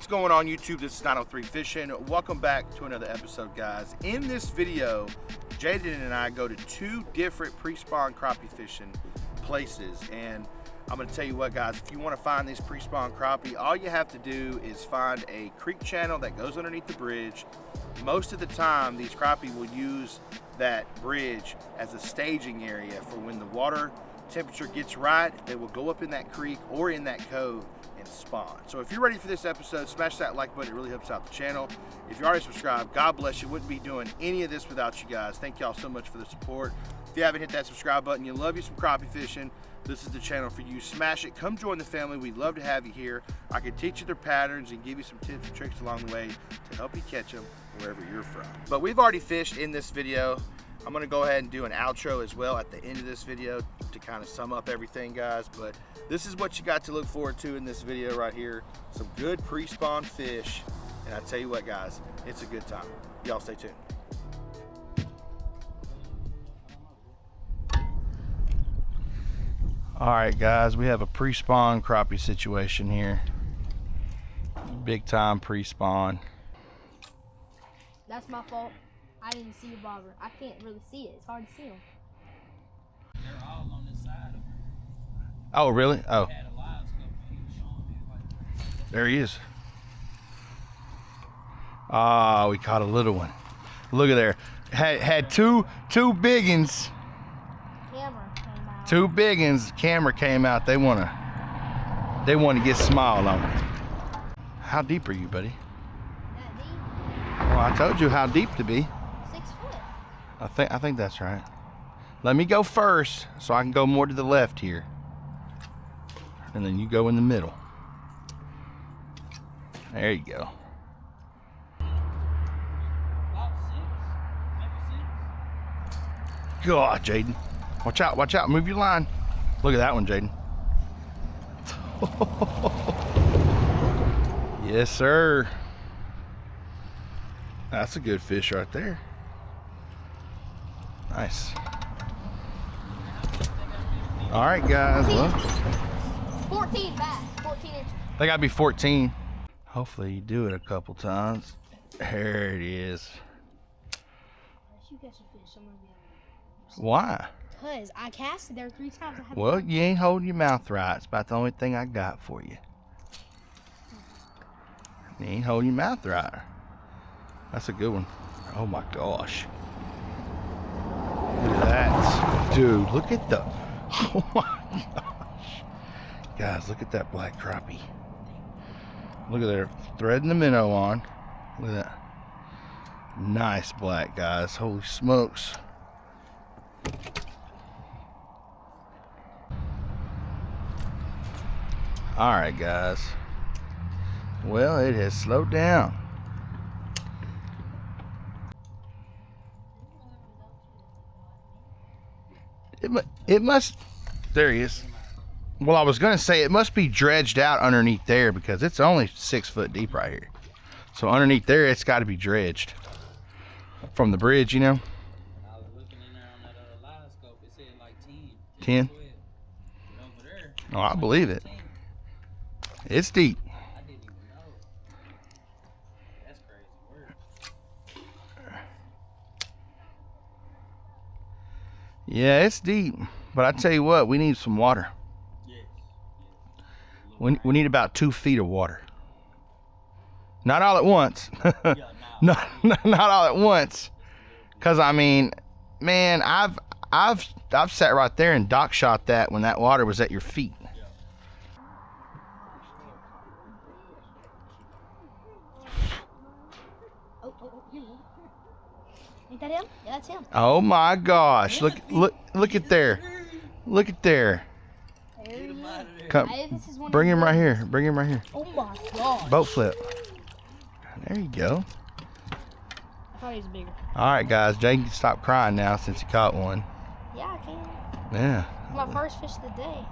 going on YouTube? This is 903 Fishing. Welcome back to another episode, guys. In this video, Jaden and I go to two different pre-spawn crappie fishing places, and I'm going to tell you what, guys, if you want to find these pre-spawn crappie, all you have to do is find a creek channel that goes underneath the bridge. Most of the time, these crappie will use that bridge as a staging area for when the water temperature gets right. They will go up in that creek or in that cove and spawn. So if you're ready for this episode, smash that like button. It really helps out the channel. If you're already subscribed, God bless you. Wouldn't be doing any of this without you guys. Thank y'all so much for the support. If you haven't hit that subscribe button, you love you some crappie fishing, this is the channel for you. Smash it. Come join the family. We'd love to have you here. I can teach you their patterns and give you some tips and tricks along the way to help you catch them wherever you're from. But we've already fished in this video. I'm gonna go ahead and do an outro as well at the end of this video to kind of sum up everything, guys. But this is what you got to look forward to in this video right here. Some good pre-spawn fish. And I tell you what, guys, it's a good time. Y'all stay tuned. All right, guys, we have a pre-spawn crappie situation here. Big time pre-spawn. That's my fault. I didn't see your bobber. I can't really see it. It's hard to see them. They're all on this side of it. Oh, really? Oh. There he is. Oh, we caught a little one. Look at there. Had two big uns. Camera came out. Two big uns. Camera came out. They wanna get small on it. How deep are you, buddy? That deep? Well, I told you how deep to be. 6 foot. I think that's right. Let me go first so I can go more to the left here. And then you go in the middle. There you go. About 6, maybe 6. God, Jaden. Watch out. Move your line. Look at that one, Jaden. Yes, sir. That's a good fish right there. Nice. All right, guys. Well, 14 bass. 14 inches. they gotta be 14. Hopefully you do it a couple times. There it is. If you catch a fish, I'm gonna be on. Why? Because I casted there 3 times. I haven't Well, you ain't holding your mouth right. It's about the only thing I got for you. You ain't holding your mouth right. That's a good one. Oh my gosh. Look at that. Dude, look at the... Oh my gosh. Guys, look at that black crappie. Look at there. Threading the minnow on. Look at that. Nice black, guys. Holy smokes. Alright, guys. Well, it has slowed down. It must, there he is. Well, I was gonna say it must be dredged out underneath there because it's only 6 foot deep right here. So underneath there, it's got to be dredged from the bridge, you know. I was looking in there on that linoscope. It said like 10. 10? 12. But over there, Oh, I believe it. It's deep. I didn't even know. That's crazy work. Yeah, it's deep. But I tell you what, we need some water. Yes. We need about 2 feet of water. Not all at once. not all at once. Cause I mean, man, I've sat right there and dock shot that when that water was at your feet. Oh, here. Ain't that him? Yeah, that's him. Oh my gosh! Look at there! Look at there! There he is. Come, This is one bring of him the- right here. Bring him right here. Oh my god. Boat flip. There you go. I thought he was bigger. All right, guys. Jake can stop crying now since he caught one. Yeah, I can. Yeah. My first fish of the day.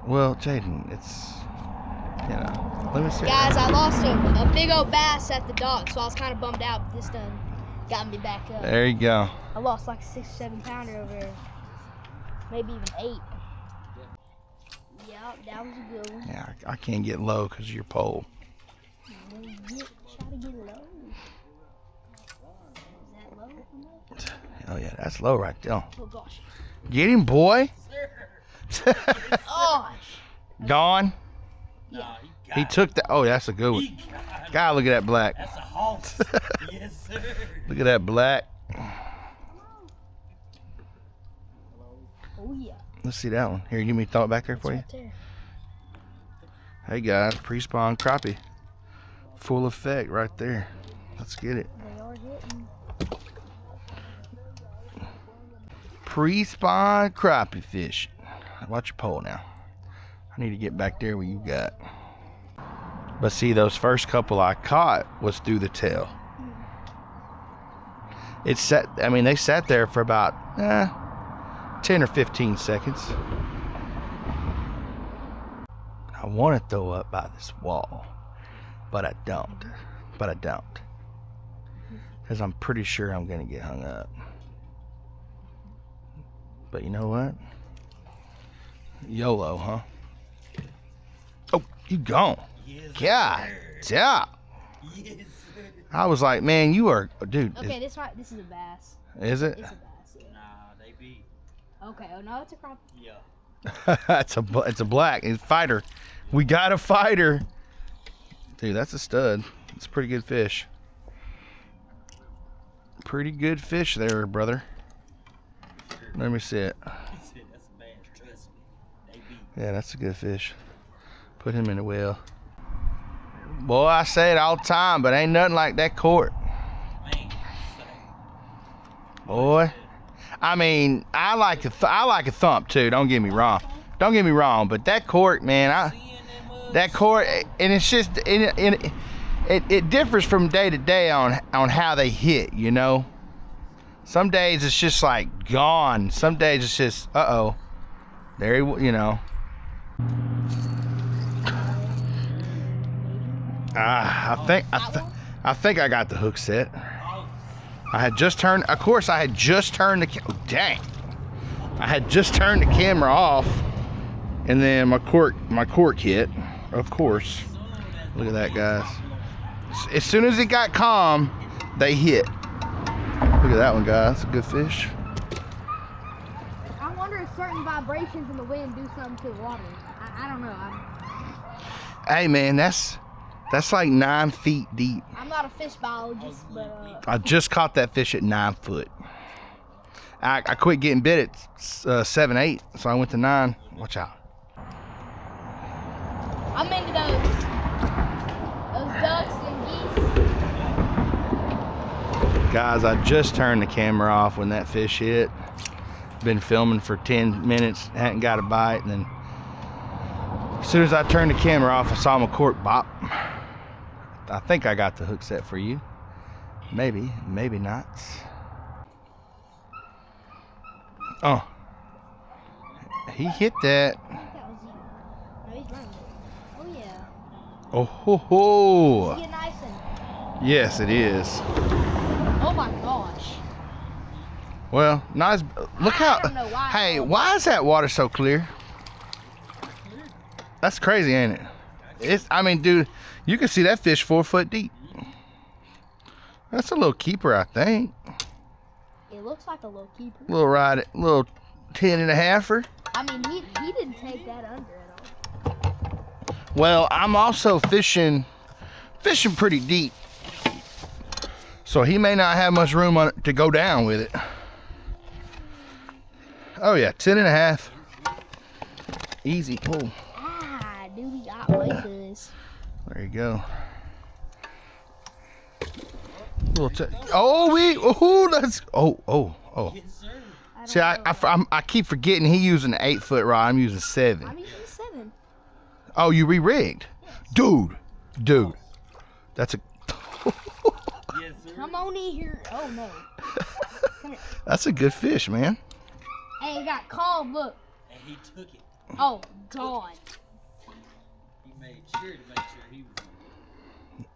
Well, Jaden, it's, you know, let me see. Guys, I lost a big old bass at the dock, so I was kind of bummed out, but this done got me back up. There you go. I lost like a 6 or 7 pounder over there. Maybe even 8. Yeah, that was a good one. Yeah, I can't get low because of your pole. That's low right there. Oh gosh. Get him, boy. Gosh. Gone. Nah, He took the. Oh, that's a good one. God, look at that black. That's a hawk. Yes, sir. Look at that black. Oh yeah. Let's see that one. Here, give me throw it back there for you. Right there. Hey guys, pre-spawn crappie. Full effect right there. Let's get it. They are hitting. Pre-spawn crappie fish. Watch your pole now. I need to get back there where you got. But see, those first couple I caught was through the tail. It sat, I mean, they sat there for about 10 or 15 seconds. I want to throw up by this wall, but I don't. Because I'm pretty sure I'm going to get hung up. But you know what? YOLO, huh? Oh, you gone. Yes, God sir. damn. Yes, sir. I was like, man, you are, dude. Okay, this is a bass. Is it? It's a bass. Yeah. Nah, they be. Okay. Oh no, it's a crappie. Yeah. it's a black. It's a fighter. We got a fighter. Dude, that's a stud. It's a pretty good fish. Pretty good fish there, brother. Let me see it. He said that's a bass. Trust me. They be. Yeah, that's a good fish. Put him in the well. Boy, I say it all the time, but ain't nothing like that court. Man, say. Boy. I mean, I like a thump too. Don't get me wrong. But that court, man, that court, and it's just it differs from day to day on how they hit. You know, some days it's just like gone. Some days it's just there you know. I think I got the hook set. I had just turned. Of course, I had just turned the. Oh, dang! I had just turned the camera off, and then my cork hit. Of course. Look at that, guys. As soon as it got calm, they hit. Look at that one, guys. That's a good fish. I wonder if certain vibrations in the wind do something to the water. I don't know. Hey, man, that's like 9 feet deep. I'm not a fish biologist, but I just caught that fish at 9 foot. I quit getting bit at 7, 8, so I went to 9. Watch out. I'm into those ducks and geese. Guys, I just turned the camera off when that fish hit. Been filming for 10 minutes, hadn't got a bite, and then as soon as I turned the camera off, I saw my cork bop. I think I got the hook set for you. Maybe, maybe not. Oh, he hit that. I think that was you. No, he's running. Oh yeah. Oh ho ho! He's getting nice and. Yes, it is. Oh my gosh. Well, nice. Look how. don't know why. Hey, why is that water so clear? That's crazy, ain't it? It's. I mean, dude, you can see that fish 4 foot deep. That's a little keeper, I think. It looks like a little keeper. Little 10 and a halfer. I mean, he didn't take that under at all. Well, I'm also fishing pretty deep, so he may not have much room on it to go down with it. Oh yeah, 10 and a half. Easy. Oh. Ah, dude, he got like this. There you go. Let's. Oh. Yes, sir. See, I keep forgetting he using an 8 foot rod. I'm using 7. I'm using 7. Oh, you re-rigged, dude. That's a. Yes, sir. Come on in here. Oh no. Come here. That's a good fish, man. Hey, it got calm. Look. And he took it. Oh, gone. He made sure to make sure he was.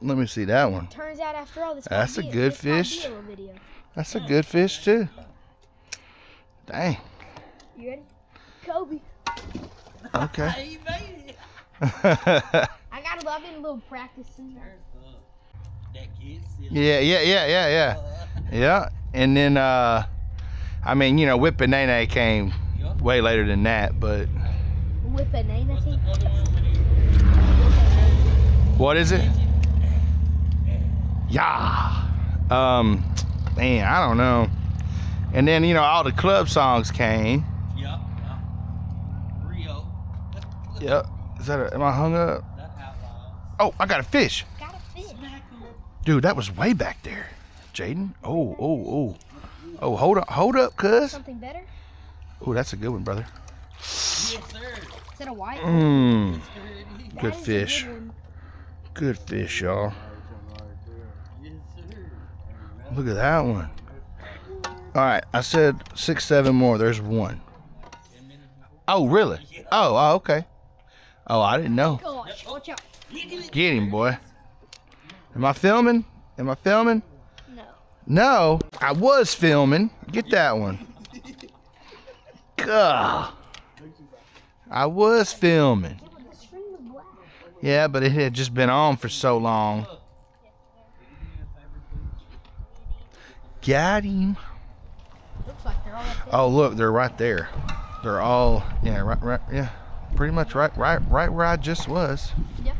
Let me see that one. Turns out after all, this That's might a be good this might fish. be a little video. That's a good fish too. Dang. You ready? Kobe. Okay. He made it. I've been a little practicing. That kid silly. Yeah. Yeah. And then I mean, you know, Whip-A-Nay-Nay came way later than that, but. Whip-A-Nay-Nay? What is it? Yeah. Man, I don't know. And then, you know, all the club songs came. Yep. Rio. Yep. Is that am I hung up? Oh, I got a fish. Got a fish. Dude, that was way back there. Jaden. Oh, hold up, cuz. Something better? Oh, that's a good one, brother. Yes, sir. Is it a white? Good That is a fish. good one. Good fish, y'all. Yes, sir. Look at that one. All right, I said 6, 7 more. There's one. Oh, really? Oh, okay. Oh, I didn't know. Gosh, watch out. Get him, boy. Am I filming? Am I filming? No. No, I was filming. Get that one. Gah. I was filming. Yeah, but it had just been on for so long. Got him. Looks like they're all up there. Oh, look, they're right there. They're all, yeah, right, yeah. Pretty much right where I just was. Yep.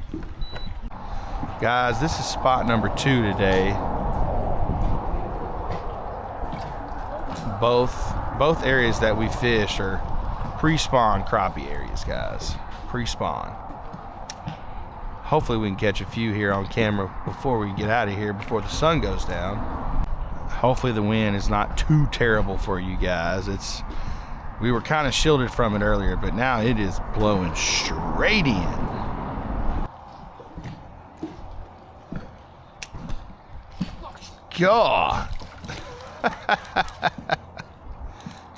Guys, this is spot number 2 today. Both areas that we fish are pre-spawn crappie areas, guys. Pre-spawn. Hopefully we can catch a few here on camera before we get out of here, before the sun goes down. Hopefully the wind is not too terrible for you guys. We were kind of shielded from it earlier, but now it is blowing straight in. God.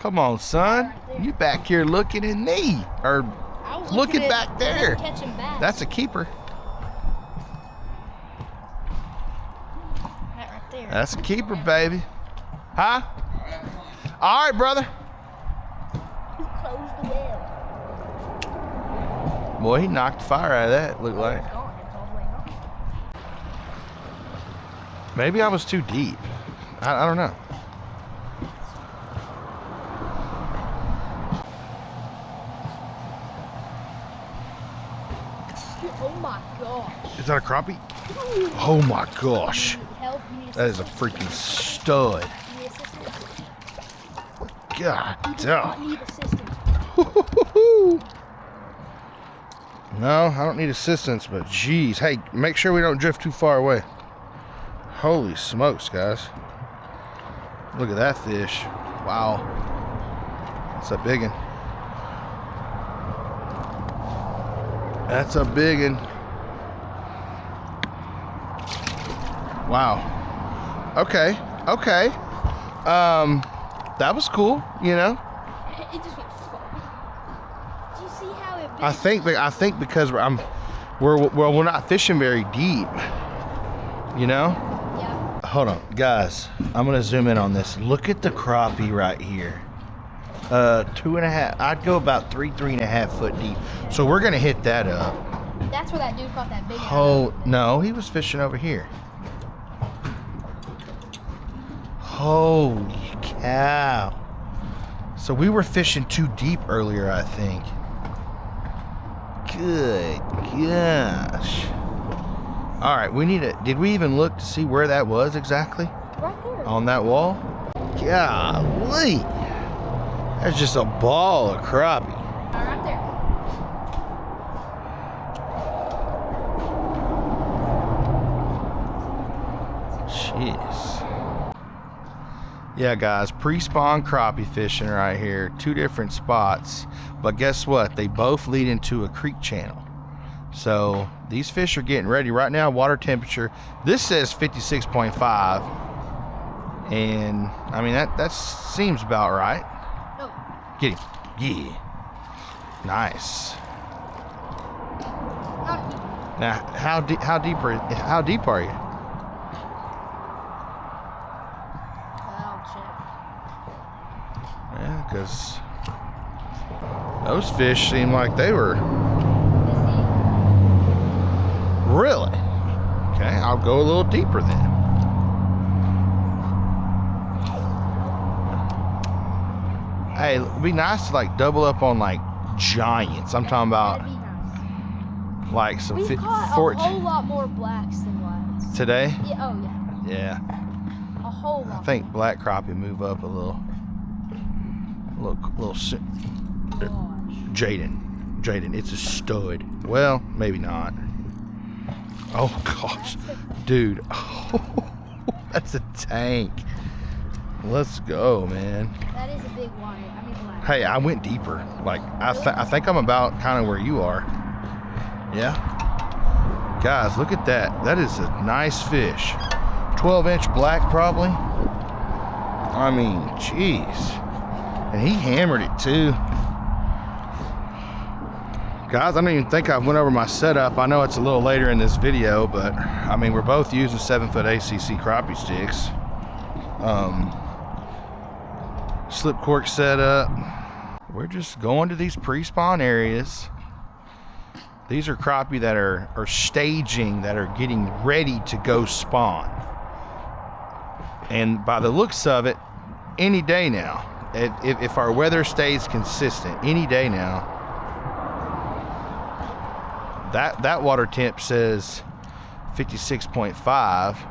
Come on, son. You back here looking at me. Or I was looking at back there. Catching bass. That's a keeper. That right there. That's a keeper, baby. Huh? All right, brother. Who closed the well? Boy, he knocked the fire out of that, looked like. It's gone. It's all the way gone. Maybe I was too deep. I don't know. Oh my gosh. Is that a crappie? Oh my gosh. Help me. That is a freaking stud. Need assistance? God I damn. need assistance. No, I don't need assistance, but geez. Hey, make sure we don't drift too far away. Holy smokes, guys. Look at that fish. Wow. That's a big one. That's a big one. Wow. Okay. Okay. That was cool, you know. It just went slow. Do you see how it? I think because we're not fishing very deep, you know. Yeah. Hold on, guys. I'm gonna zoom in on this. Look at the crappie right here. 2.5. I'd go about 3.5 foot deep. So we're gonna hit that up. That's where that dude caught that big one. Oh no, he was fishing over here. Holy cow! So we were fishing too deep earlier, I think. Good gosh. All right, we need to. Did we even look to see where that was exactly? Right there. On that wall? Golly. That's just a ball of crappie. Right there. Jeez. Yeah, guys, pre-spawn crappie fishing right here. 2 different spots. But guess what? They both lead into a creek channel. So these fish are getting ready right now. Water temperature. This says 56.5. And I mean, that seems about right. Oh. Get him. Yeah. Nice. Now, how deep are you? I'll check. Yeah, because those fish seem like they were really. Okay, I'll go a little deeper then. Hey, it'd be nice to like double up on like giants. I'm talking about That'd be nice. like some We've caught a 14 whole lot more blacks than whites. today. Yeah, oh yeah. Yeah, A whole lot. I think black crappie move up a little soon. Gosh. Jaden, it's a stud. Well, maybe not. Oh gosh, dude, that's a tank. Let's go, man. That is a big white. I mean black. Hey, I went deeper. Like I think I'm about kind of where you are. Yeah. Guys, look at that. That is a nice fish. 12-inch black probably. I mean, jeez. And he hammered it too. Guys, I don't even think I went over my setup. I know it's a little later in this video, but I mean, we're both using 7-foot ACC crappie sticks. Slip cork setup. We're just going to these pre-spawn areas. These are crappie that are staging, that are getting ready to go spawn. And by the looks of it, any day now, if our weather stays consistent, any day now, that water temp says 56.5.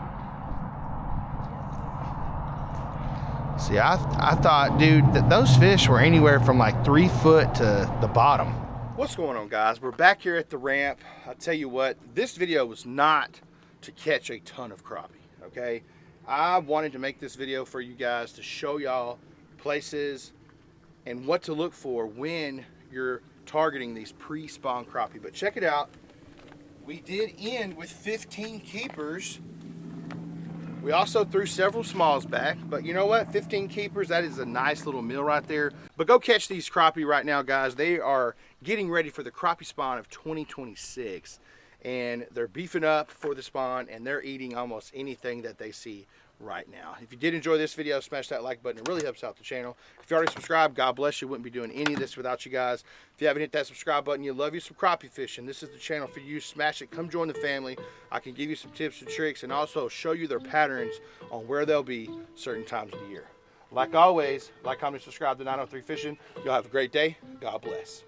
See, I thought, dude, that those fish were anywhere from like 3 foot to the bottom. What's going on, guys? We're back here at the ramp. I'll tell you what, this video was not to catch a ton of crappie, okay? I wanted to make this video for you guys to show y'all places and what to look for when you're targeting these pre-spawn crappie. But check it out. We did end with 15 keepers. We also threw several smalls back, but you know what? 15 keepers, that is a nice little meal right there. But go catch these crappie right now, guys. They are getting ready for the crappie spawn of 2026. And they're beefing up for the spawn, and they're eating almost anything that they see right now. If you did enjoy this video, smash that like button. It really helps out the channel. If you already subscribed, God bless you. Wouldn't be doing any of this without you guys. If you haven't hit that subscribe button, you love you some crappie fishing, this is the channel for you. Smash it. Come join the family. I can give you some tips and tricks and also show you their patterns on where they'll be certain times of the year. Like always, like, comment, subscribe to 903 Fishing. Y'all have a great day. God bless.